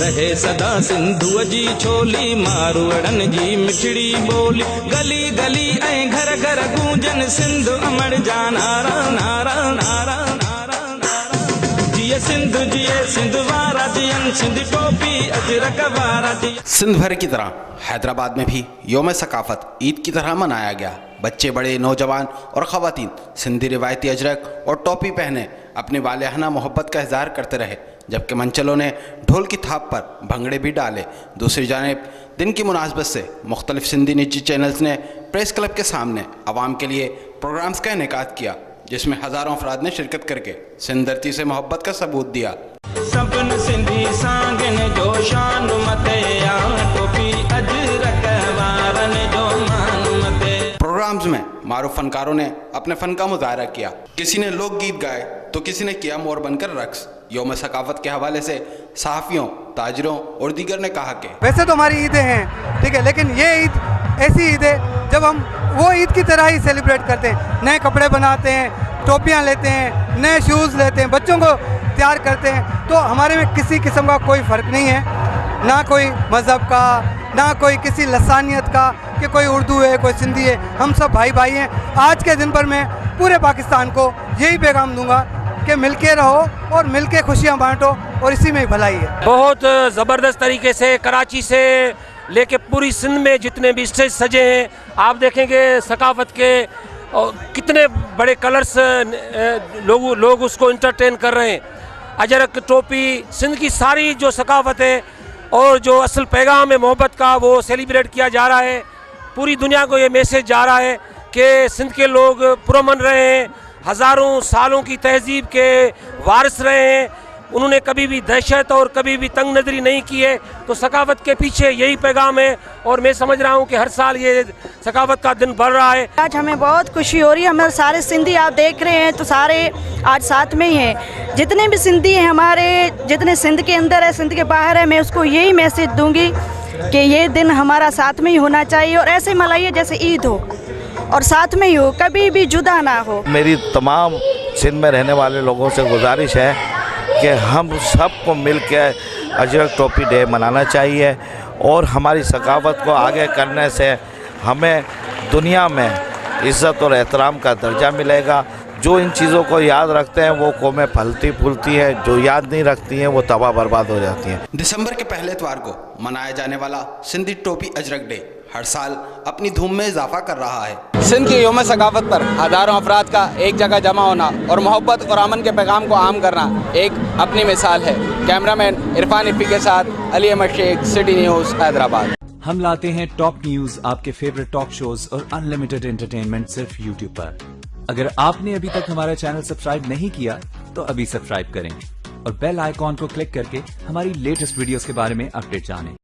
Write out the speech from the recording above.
रहे सदा सिंधु जी छोली, मारवड़न जी मिठड़ी बोली, गली गली ऐं घर घर गूंजन सिंध अमर जा नारा नारा नारा नारा नारा। जिए सिंधु जिए सिंध वारा जियन सिंध टोपी अजरक वारा जियन। सिंध भर की तरह हैदराबाद में भी योम सकाफत ईद की तरह मनाया गया। बच्चे बड़े नौजवान और ख़वातीन सिंधी रिवायती अजरक और टोपी पहने अपनी वालिहाना मोहब्बत का इजहार करते रहे, जबकि मंचलों ने ढोल की थाप पर भंगड़े भी डाले। दूसरी जानिब दिन की मुनासबत से मुख्तलिफ सिंधी निजी चैनल्स ने प्रेस क्लब के सामने आवाम के लिए प्रोग्राम्स का इनेकाद किया, जिसमें हज़ारों अफराद ने शिरकत करके सिंध धरती से मोहब्बत का सबूत दिया। सबन सिंधी सांगन जो शान मते या टोपी अजरक वारन जो मान मते। प्रोग्राम्स में मारूफ फनकारों ने अपने फन का मुजाहरा किया। किसी ने लोकगीत गाए तो किसी ने किया मोर बनकर रक्स। योम सकाफत के हवाले से सहाफ़ियों, ताजरों और दीगर ने कहा कि वैसे तो हमारी ईदें हैं, ठीक है, लेकिन ये ईद ऐसी ईद है जब हम वो ईद की तरह ही सेलिब्रेट करते हैं। नए कपड़े बनाते हैं, टोपियाँ लेते हैं, नए शूज़ लेते हैं, बच्चों को तैयार करते हैं। तो हमारे में किसी किस्म का कोई फ़र्क नहीं है, ना कोई मज़हब का, ना कोई किसी लसानियत का कि कोई उर्दू है कोई सिंधी है। हम सब भाई भाई हैं। आज के दिन पर मैं पूरे पाकिस्तान को यही पैगाम दूंगा कि मिलके रहो और मिलके खुशियां बांटो, और इसी में ही भलाई है। बहुत ज़बरदस्त तरीके से कराची से लेके पूरी सिंध में जितने भी स्टेज सजे हैं, आप देखेंगे सकाफत के कितने बड़े कलर्स लोग उसको इंटरटेन कर रहे हैं। अजरक, टोपी, सिंध की सारी जो सकाफत है और जो असल पैगाम है मोहब्बत का, वो सेलिब्रेट किया जा रहा है। पूरी दुनिया को ये मैसेज जा रहा है कि सिंध के लोग पुरअमन रहे हैं, हज़ारों सालों की तहजीब के वारिस रहे हैं, उन्होंने कभी भी दहशत और कभी भी तंग नज़री नहीं की है। तो सकाफत के पीछे यही पैगाम है, और मैं समझ रहा हूँ कि हर साल ये सकाफत का दिन बढ़ रहा है। आज हमें बहुत खुशी हो रही है। हमारे सारे सिंधी आप देख रहे हैं तो सारे आज साथ में ही हैं। जितने भी सिंधी हैं हमारे, जितने सिंध के अंदर है, सिंध के बाहर है, मैं उसको यही मैसेज दूंगी कि ये दिन हमारा साथ में ही होना चाहिए, और ऐसे मनाइए जैसे ईद हो, और साथ में ही हो, कभी भी जुदा ना हो। मेरी तमाम सिंध में रहने वाले लोगों से गुजारिश है कि हम सबको मिल के अजरक टोपी डे मनाना चाहिए, और हमारी सकाफत को आगे करने से हमें दुनिया में इज़्ज़त और एहतराम का दर्जा मिलेगा। जो इन चीज़ों को याद रखते हैं वो कौमें फलती फूलती है, जो याद नहीं रखती हैं वो तबाह बर्बाद हो जाती हैं। दिसंबर के पहले इतवार को मनाया जाने वाला सिंधी टोपी अजरक डे हर साल अपनी धूम में इजाफा कर रहा है। सिंध की योम सकाफत पर हज़ारों अफराद का एक जगह जमा होना और मोहब्बत और अमन के पैगाम को आम करना एक अपनी मिसाल है। कैमरामैन इरफान इफ़ी के साथ अली अहमद शेख, सिटी न्यूज़, हैदराबाद। हम लाते हैं टॉप न्यूज़, आपके फेवरेट टॉक शोज और अनलिमिटेड एंटरटेनमेंट सिर्फ यूट्यूब पर। अगर आपने अभी तक हमारा चैनल सब्सक्राइब नहीं किया तो अभी सब्सक्राइब करें और बेल आइकॉन को क्लिक करके हमारी लेटेस्ट वीडियोस के बारे में अपडेट जानें।